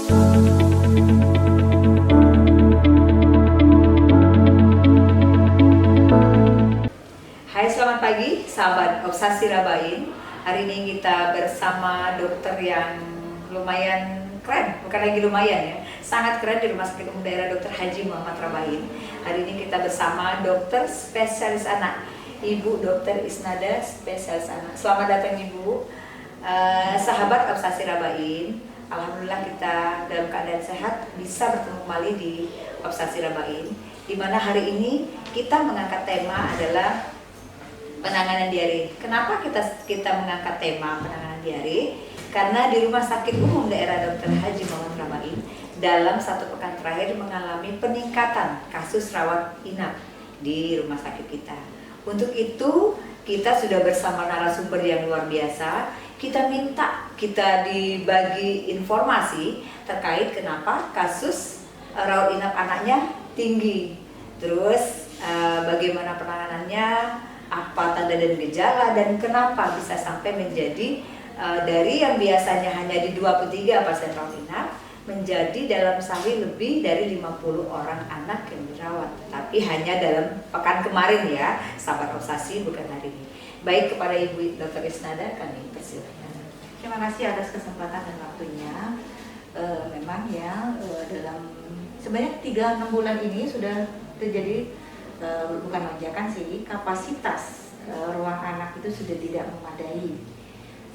Hai, selamat pagi sahabat Obsasi Rabain. Hari ini kita bersama dokter yang lumayan keren, bukan lagi lumayan ya, sangat keren di Rumah Sakit Umum Daerah Dr. Haji Muhammad Rabain. Hari ini kita bersama dokter spesialis anak, Ibu Dr. Isnada, spesialis anak. Selamat datang Ibu. Sahabat Obsasi Rabain, alhamdulillah kita dalam keadaan sehat bisa bertemu kembali di Obsasi Rabain, di mana hari ini kita mengangkat tema adalah penanganan diare. Kenapa kita mengangkat tema penanganan diare? Karena di Rumah Sakit Umum Daerah Dr. Haji Muhammad Rabain dalam 1 pekan terakhir mengalami peningkatan kasus rawat inap di rumah sakit kita. Untuk itu kita sudah bersama narasumber yang luar biasa. Kita dibagi informasi terkait kenapa kasus rawat inap anaknya tinggi. Terus bagaimana penanganannya, apa tanda dan gejala, dan kenapa bisa sampai menjadi dari yang biasanya hanya di 23 pasien rawat inap menjadi dalam sehari lebih dari 50 orang anak yang dirawat. Tapi hanya dalam pekan kemarin ya, sahabat Obsasi, bukan hari ini. Baik, kepada Ibu Dr. Isnada kami persilahkan. Terima kasih atas kesempatan dan waktunya. Memang ya dalam sebanyak 3-6 bulan ini sudah terjadi bukan lonjakan sih, kapasitas ruang anak itu sudah tidak memadai.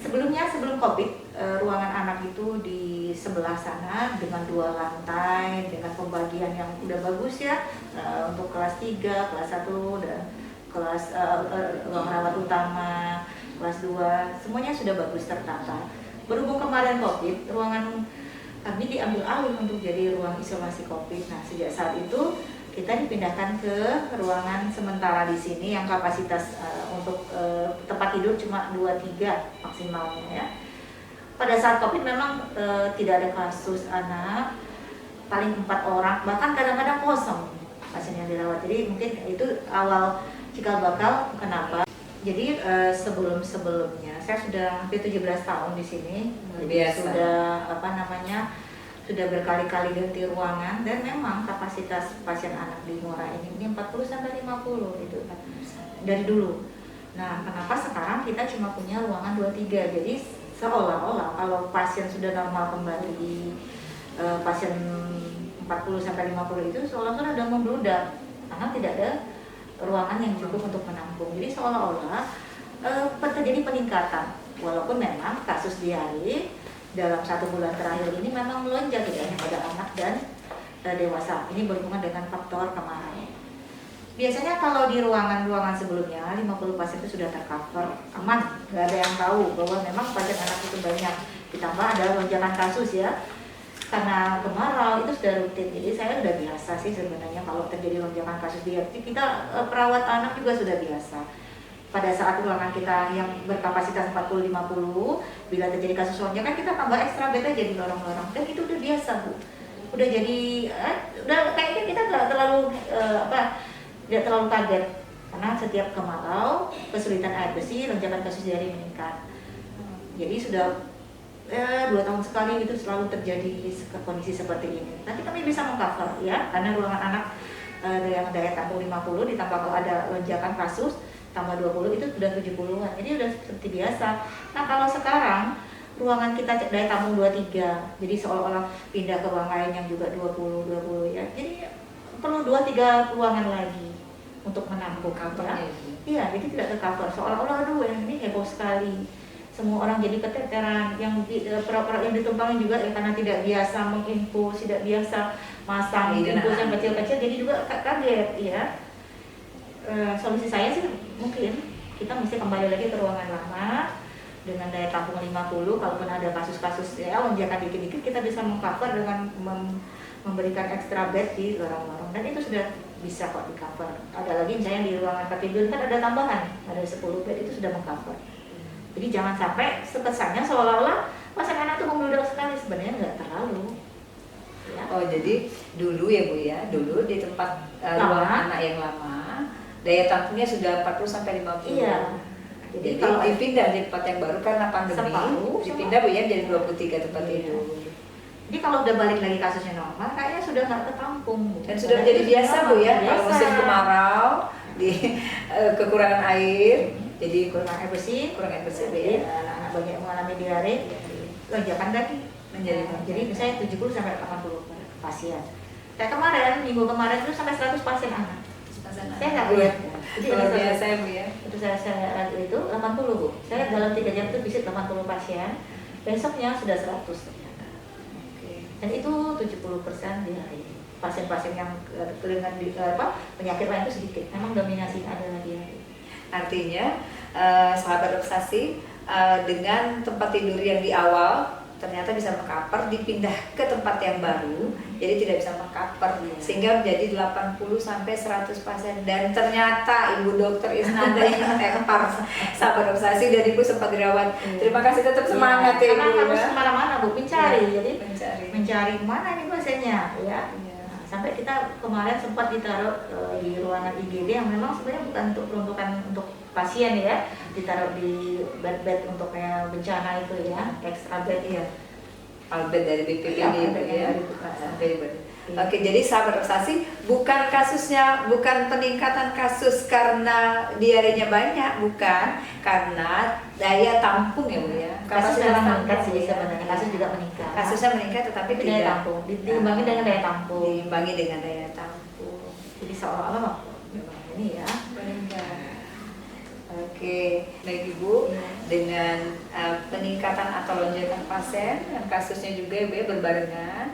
Sebelumnya, sebelum COVID, ruangan anak itu di sebelah sana dengan 2 lantai, dengan pembagian yang udah bagus ya, untuk kelas 3, kelas 1, dan kelas ruang rawat utama, kelas 2, semuanya sudah bagus tertata. Berhubung kemarin COVID, ruangan kami diambil alih untuk jadi ruang isolasi COVID. Nah, sejak saat itu kita dipindahkan ke ruangan sementara di sini yang kapasitas untuk tempat tidur cuma 2-3 maksimalnya ya. Pada saat COVID memang tidak ada kasus anak, paling 4 orang, bahkan kadang-kadang kosong pasien yang dirawat. Jadi mungkin itu awal cikal bakal kenapa. Jadi sebelumnya saya sudah hampir 17 tahun di sini. Biasa. Sudah berkali-kali ganti ruangan, dan memang kapasitas pasien anak di Muara ini 40-50 itu dari dulu. Nah, kenapa sekarang kita cuma punya ruangan 23? Jadi seolah-olah kalau pasien sudah normal kembali, pasien 40-50 itu seolah-olah sudah membludak karena tidak ada ruangan yang cukup untuk menampung. Jadi seolah-olah terjadi peningkatan, walaupun memang kasus diare dalam 1 bulan terakhir ini memang melonjak, tidak hanya pada anak dan dewasa. Ini berhubungan dengan faktor kemarau. Biasanya kalau di ruangan-ruangan sebelumnya 50 pasien itu sudah tercover, aman, nggak ada yang tahu bahwa memang pasien anak itu banyak. Ditambah ada lonjakan kasus ya, karena kemarau itu sudah rutin. Jadi saya sudah biasa sih sebenarnya kalau terjadi lonjakan kasus diare. Kita perawat anak juga sudah biasa. Pada saat ruangan kita yang berkapasitas 40-50, bila terjadi kasus lonjakan kita tambah ekstra bed aja di lorong-lorong, dan itu udah biasa Bu. Udah jadi udah kayaknya kita nggak terlalu tidak terlalu kaget, karena setiap kemarau, kesulitan air bersih, lonjakan kasus diare meningkat. Jadi sudah 2 tahun sekali itu selalu terjadi kondisi seperti ini. Nanti kami bisa mengcover ya, karena ruangan anak yang daya tampung 50 ditambah kalau ada lonjakan kasus tambah 20 itu sudah 70-an. Jadi udah seperti biasa. Nah, kalau sekarang ruangan kita daya tampung 23, jadi seolah-olah pindah ke ruang lain yang juga 20 ya. Jadi perlu 2-3 ruangan lagi untuk menampung ya. Iya, jadi tidak tercover. Seolah-olah aduh ini heboh sekali. Semua orang jadi keteteran, yang yang ditumpangi juga ya, karena tidak biasa menginfus, tidak biasa masang infus yang kecil-kecil, jadi juga kaget ya. Solusi saya sih mungkin kita mesti kembali lagi ke ruangan lama dengan daya tampung 50. Kalaupun ada kasus-kasus ya lonjakan dikit-dikit, kita bisa mengcover dengan memberikan ekstra bed di lorong-lorong, dan itu sudah bisa kok di cover. Ada lagi misalnya di ruangan tidur kan ada tambahan, ada 10 bed, itu sudah mengcover. Jadi jangan sampai kesannya seolah-olah pasien anak itu membludak sekali, sebenarnya nggak terlalu. Ya. Oh, jadi dulu ya Bu ya, dulu di tempat ruang anak yang lama daya tampungnya sudah 40-50. Iya. Jadi kalau dipindah di tempat yang baru karena pandemi, dipindah Bu ya jadi 23 tempat tidur. Jadi kalau udah balik lagi kasusnya normal, kayaknya sudah nggak ketampung, Bu. Dan sudah menjadi biasa Bu ya, kalau musim kemarau di kekurangan air, jadi kurang air bersih, ya. anak-anak banyak mengalami diare, lonjakan lagi menjadi jadi misalnya 70 sampai 80 pasien. Kayak kemarin, minggu kemarin itu sampai 100 pasien anak. Saya nggak lihat. Jadi luar biasa ya Bu ya. Itu saya radio itu 80 Bu. Saya dalam 3 jam itu visit 80 pasien. Besoknya sudah 100 ternyata. Dan itu 70% diare. Pasien-pasien yang dengan penyakit lain itu sedikit. Memang dominasi adalah diare. Artinya sahabat obsesi dengan tempat tidur yang di awal ternyata bisa mengcover, dipindah ke tempat yang baru, jadi tidak bisa mengcover, sehingga menjadi 80 sampai 100 pasien. Dan ternyata Ibu Dokter Isnanda yang tepar sahabat obsesi dan Ibu sempat dirawat. Terima kasih, tetap semangat ya Ibu. Karena harus kemana-mana Bu, mencari, jadi mencari mana nih pasiennya ya. Sampai kita kemarin sempat ditaruh di ruangan IGD yang memang sebenarnya bukan untuk peruntukan untuk pasien ya, ditaruh di bed untuk bencana itu ya, extra bed ya. Bed dari BPBD itu ya. Oke, jadi sahabat obsesi, bukan kasusnya, bukan peningkatan kasus karena diarenya banyak, bukan, karena daya tampung ya Bu ya. Kasus meningkat sih sebenarnya, kasus juga meningkat. Kasusnya meningkat tetapi daya tidak tampung, diimbangi dengan daya tampung. Diimbangi dengan daya tampung. Jadi seolah-olah ini ya. Meningkat. Oke, baik Ibu, dengan peningkatan atau lonjakan pasien dan kasusnya juga Ibu ya berbarengan,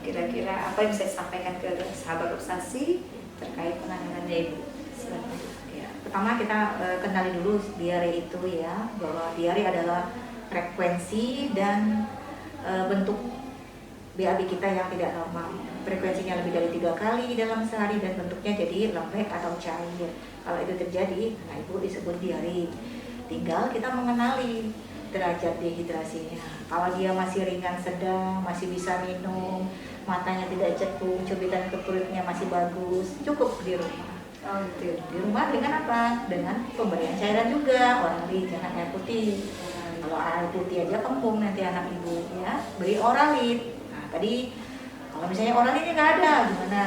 kira-kira apa yang bisa disampaikan ke sahabat obsesi terkait penanganannya Ibu? Silakan. Ya, pertama kita kenali dulu diare itu ya, bahwa diare adalah frekuensi dan bentuk BAB kita yang tidak normal. Frekuensinya lebih dari 3 kali dalam sehari dan bentuknya jadi lembek atau cair. Kalau itu terjadi, nah Ibu disebut diare. Tinggal kita mengenali derajat dehidrasinya. Kalau dia masih ringan sedang, masih bisa minum, matanya tidak cekung, cubitan ke perutnya masih bagus, cukup di rumah. Oh gitu. Di rumah dengan apa? Dengan pemberian cairan juga, oralit, jangan air putih. Kalau air putih aja kembung nanti anak Ibu ya. Beri oralit. Nah tadi kalau misalnya oralit nggak ada, gimana?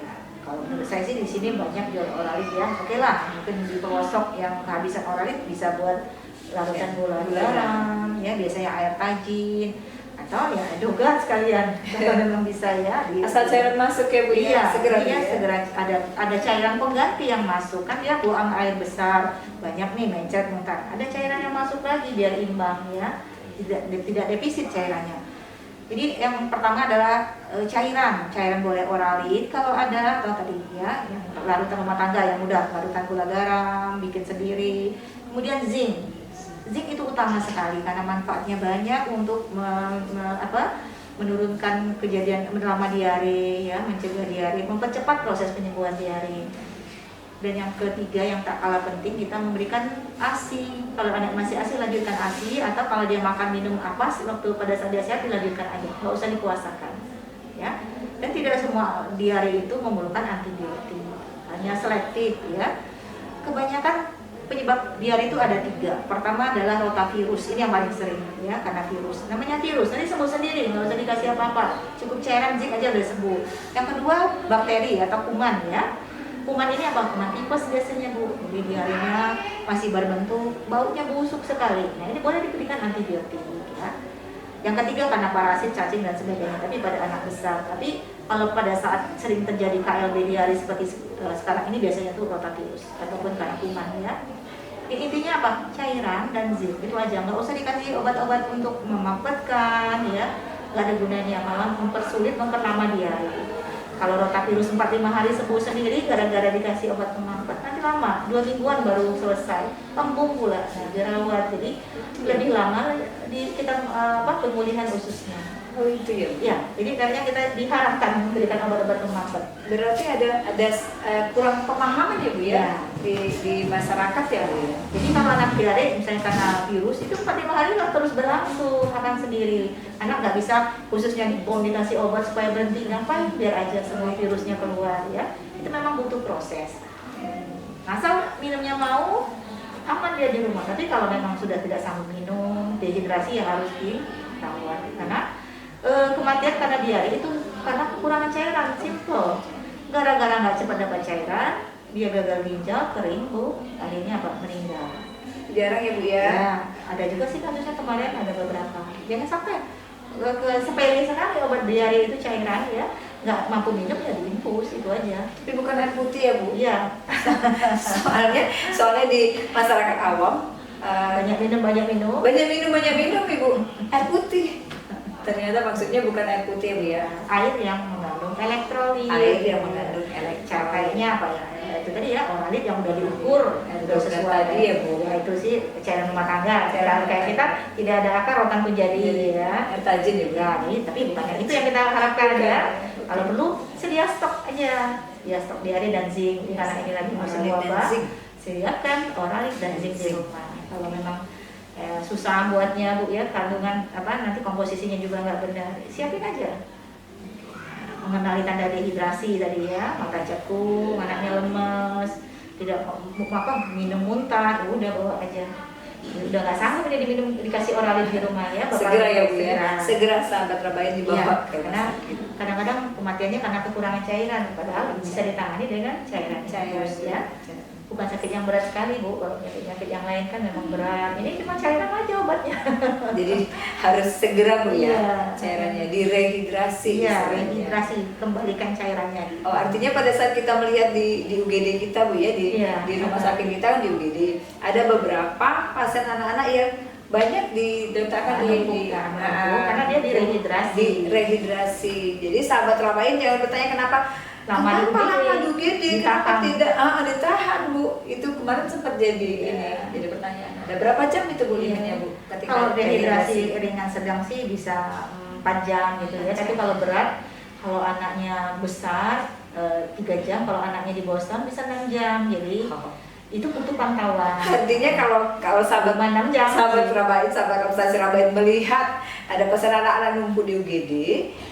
Ya, kalau menurut saya sih di sini banyak jual oralit ya. Oke lah, mungkin di pelosok yang kehabisan oralit bisa buat larutan gula garam, ya biasanya air tajin atau ya dogat sekalian kalau memang bisa ya. Asal cairan masuk ya Bu ya, segera ada cairan pengganti yang masuk kan dia buang air besar banyak nih mencet muntah, ada cairan yang masuk lagi biar imbang ya, tidak defisit cairannya. Jadi yang pertama adalah cairan boleh oralit kalau ada, atau tadi ya yang larutan rumah tangga yang mudah, larutan gula garam bikin sendiri. Kemudian zinc itu utama sekali karena manfaatnya banyak untuk menurunkan kejadian lama diare ya, mencegah diare, mempercepat proses penyembuhan diare. Dan yang ketiga yang tak kalah penting, kita memberikan ASI. Kalau anak masih ASI, lanjutkan ASI, atau kalau dia makan minum apa waktu pada saat dia sehat, dilanjutkan aja, nggak usah dipuasakan ya. Dan tidak semua diare itu memerlukan antibiotik, hanya selektif ya. Kebanyakan penyebab diare itu ada 3. Pertama adalah rotavirus, ini yang paling sering ya, karena virus. Namanya virus, nanti sembuh sendiri, nggak usah dikasih apa-apa, cukup cairan zinc aja udah sembuh. Yang kedua bakteri atau kuman ya. Kuman ini apa? Kuman tipes biasanya Bu. Jadi diarenya masih berbentuk, baunya busuk sekali. Nah ini boleh diberikan antibiotik ya. Yang ketiga karena parasit, cacing dan sebagainya, tapi pada anak besar. Tapi kalau pada saat sering terjadi KLB diare seperti sekarang ini biasanya tuh rotavirus ataupun karena kuman ya. Intinya apa? Cairan dan zinc itu aja, nggak usah dikasih obat-obat untuk memampetkan ya, nggak ada gunanya, malah mempersulit, memperlama diare. Kalau rotavirus 4-5 hari sembuh sendiri gara-gara dikasih obat pemampet, nanti lama, 2 mingguan baru selesai, kembung pula, nah, dirawat, jadi lebih lama kita pemulihan ususnya. Oh itu ya? Ya, jadi karena kita diharapkan memberikan obat-obat pemampet. Berarti ada kurang pemahaman ya Bu ya, di masyarakat ya Bu ya. Jadi kalau anak diare misalnya karena virus itu 4-5 hari lah terus berlangsung akan sendiri. Anak nggak bisa khususnya dikasih obat supaya berhenti, ngapain, biar aja semua virusnya keluar ya. Itu memang butuh proses. Asal minumnya mau, aman dia di rumah. Tapi kalau memang sudah tidak sanggup minum, dehidrasi ya harus dirawat. Karena kematian karena diare itu karena kekurangan cairan, simple. Gara-gara nggak cepat dapat cairan, dia gagal ginjal, kering, Bu, akhirnya apa? Meninggal. Jarang ya Bu ya. Ya, ada juga sih kasusnya kemarin ada beberapa. Jangan sampai ke sepele sekali obat diare itu cairan ya, nggak mampu minum ya diinfus itu aja. Tapi bukan air putih ya Bu? Iya. soalnya di masyarakat awam Banyak minum banyak minum Ibu air putih. Ternyata maksudnya bukan air putih ya Bu ya. air yang mengandung elektrolit. Air yang mengandung elektrolit. Kayaknya apa ya? Itu tadi ya oralit yang udah diukur, udah sesuai tadi ya Bu. Ya itu sih cairan rumah tangga. Cairan Kayak kita tidak ada akar rotan pun jadi ya. Air tajin ya Bu. Ya, tapi bukan itu yang kita harapkan ya. Kalau perlu sedia stok aja. Ya stok diare dan zinc karena ini lagi musim Oralit dan wabah. zinc. Sediakan oralit dan zinc di rumah. Kalau memang susah buatnya Bu ya, kandungan apa nanti komposisinya juga nggak benar, siapin aja. Mengenali tanda dehidrasi tadi ya, mata cekung, anaknya lemes, tidak minum muntah, udah bawa aja. Udah nggak sanggup ini diminum, dikasih oralit di rumah ya. Segera ya Bu ya, segera sahabat Rabain dibawa ya, karena kadang-kadang kematiannya karena kekurangan cairan, padahal bisa ditangani dengan cairan ya. Bukan sakit yang berat sekali Bu, kalau penyakit yang lain kan memang berat. Ini cuma cairan aja obatnya. Jadi harus segera Bu ya, Iya. cairannya direhidrasi. Iya, istilahnya. rehidrasi, kembalikan cairannya. Oh, artinya pada saat kita melihat di UGD kita Bu ya, Iya. di rumah sakit kita kan di UGD ada beberapa pasien anak-anak yang banyak diletakkan karena dia direhidrasi. Direhidrasi. Jadi sahabat Rabain jangan bertanya kenapa Lama di UGD, kenapa ditahan. tidak ditahan Bu? Itu kemarin sempat jadi ini, jadi pertanyaan. Ada berapa jam itu Bu limitnya Bu? Kalau dehidrasi ringan sedang sih bisa 4 jam gitu ya. Tapi kalau berat, kalau anaknya besar 3 jam, kalau anaknya di Boston bisa 6 jam. Jadi itu butuh pantauan. Artinya kalau sahabat 6 jam. sahabat Rabain, sahabat obsesi Rabain melihat ada pasien anak-anak numpuk di UGD,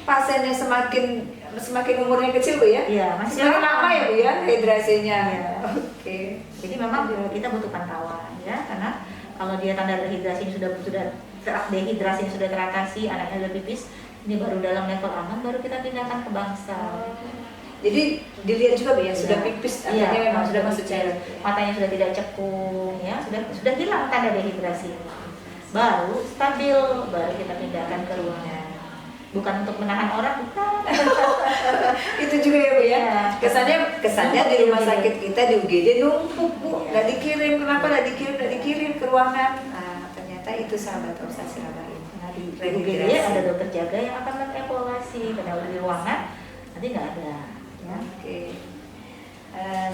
pasiennya semakin umurnya kecil Bu ya? Iya, masih semakin lama ya Bu ya hidrasinya. Iya. Oke. Jadi memang kita butuh pantauan ya, karena kalau dia tanda dehidrasi sudah dehidrasi sudah teratasi, anaknya sudah pipis, ini baru dalam level aman, baru kita pindahkan ke bangsal. Jadi dilihat juga Bu ya, sudah pipis, artinya memang sudah masuk cairan. Matanya sudah tidak cekung ya, sudah hilang tanda dehidrasi. Baru stabil, baru kita pindahkan ke ruangan. Bukan untuk menahan orang, bukan. Itu juga ya Bu ya. Iya. Kesannya di rumah sakit kita di UGD numpuk Bu, nggak dikirim, kenapa nggak dikirim ke ruangan? Ternyata itu sahabat obsesi Rabain. Nah, di UGD ada dokter jaga yang akan mengevaluasi, karena di ruangan nanti nggak ada. Ya. Oke.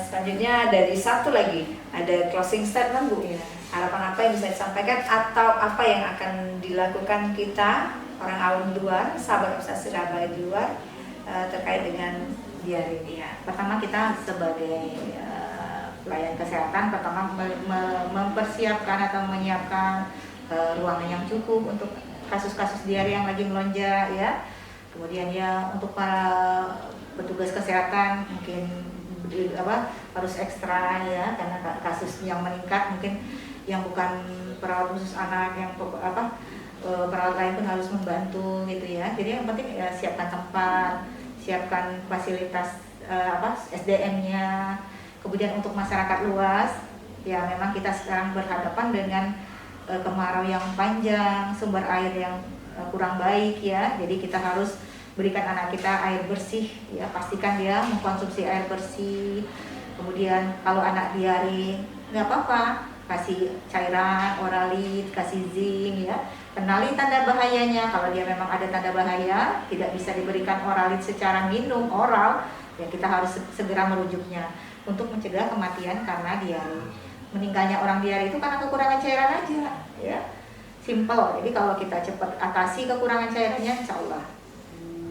Selanjutnya dari satu lagi ada closing statement Bu. Iya. Harapan apa yang bisa disampaikan atau apa yang akan dilakukan kita orang awam di luar, sahabat obsesi Rabain di luar terkait dengan diare ini? Ya, pertama kita sebagai pelayan kesehatan pertama mempersiapkan atau menyiapkan ruangan yang cukup untuk kasus-kasus diare yang lagi melonjak ya. Kemudian ya untuk para petugas kesehatan mungkin harus ekstra ya, karena kasus yang meningkat mungkin yang bukan perawat khusus anak, yang perawat lain pun harus membantu gitu ya. Jadi yang penting ya siapkan tempat, siapkan fasilitas SDM-nya. Kemudian untuk masyarakat luas ya, memang kita sekarang berhadapan dengan kemarau yang panjang, sumber air yang kurang baik ya. Jadi kita harus berikan anak kita air bersih ya, pastikan dia mengkonsumsi air bersih. Kemudian kalau anak diare nggak apa-apa, kasih cairan oralit, kasih zinc ya. Kenali tanda bahayanya. Kalau dia memang ada tanda bahaya, tidak bisa diberikan oralit secara minum oral, ya kita harus segera merujuknya untuk mencegah kematian karena diare. Meninggalnya orang diare itu karena kekurangan cairan aja ya. Simple. Jadi kalau kita cepat atasi kekurangan cairannya, insya Allah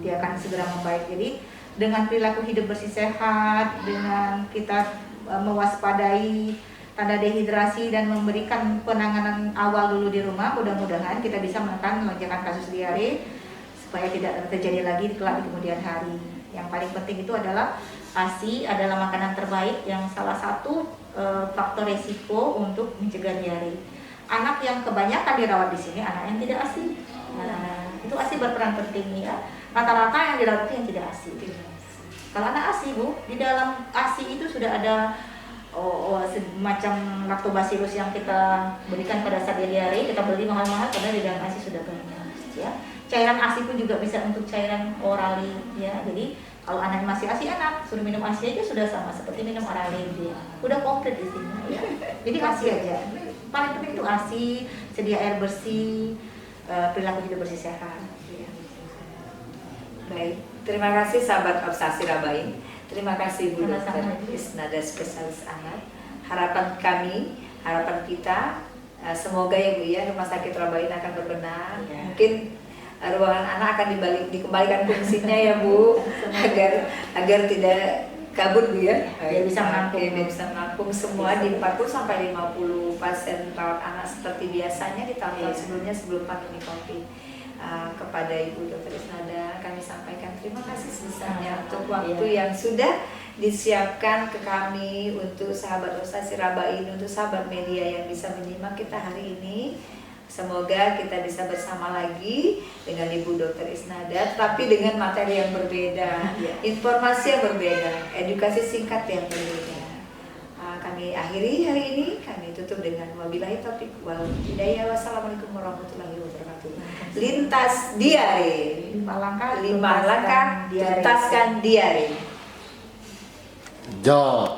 dia akan segera membaik. Jadi dengan perilaku hidup bersih sehat, dengan kita mewaspadai tanda dehidrasi dan memberikan penanganan awal dulu di rumah, mudah-mudahan kita bisa menekan lonjakan kasus diare supaya tidak terjadi lagi kelak di kemudian hari. Yang paling penting itu adalah ASI adalah makanan terbaik yang salah satu faktor resiko untuk mencegah diare. Anak yang kebanyakan dirawat di sini anak yang tidak ASI. Itu ASI berperan penting ya. Rata-rata yang dirawat itu yang tidak ASI. Kalau anak ASI Bu, di dalam ASI itu sudah ada semacam lactobacillus yang kita berikan pada saat dia diare, kita beli mahal-mahal karena di dalam ASI sudah banyak ya. Cairan ASI pun juga bisa untuk cairan orali ya. Jadi kalau anak masih ASI enak, suruh minum ASI aja sudah sama seperti minum orali dia. Udah komplit isinya ya. Jadi ASI aja. Paling penting itu ASI, sedia air bersih, perilaku hidup bersih sehat. Ya. Baik, terima kasih sahabat Obsasi Rabain. Terima kasih Bu Dokter Isnada spesialis anak. Harapan kami, harapan kita, semoga ya Bu ya Rumah Sakit Rabain akan berbenah. Ya. Mungkin ruangan anak akan dikembalikan fungsinya ya Bu, agar tidak kabur Bu ya. Dia bisa menampung. Dia bisa menampung semua di 40 sampai 50 pasien rawat anak seperti biasanya di tahun-tahun sebelumnya sebelum pandemi Covid. Kepada Ibu Dokter Isnada kami sampaikan terima kasih sebesarnya untuk waktu yang sudah disiapkan ke kami, untuk sahabat Obsasi Rabain, untuk sahabat media yang bisa menyimak kita hari ini. Semoga kita bisa bersama lagi dengan Ibu Dokter Isnada, tapi dengan materi yang berbeda, informasi yang berbeda, edukasi singkat yang berbeda. Kami akhiri hari ini, kami tutup dengan wabillahi taufiq wal hidayah. Wassalamualaikum warahmatullahi wabarakatuh. Lintas diare, 5 langkah tuntaskan diare. Jo.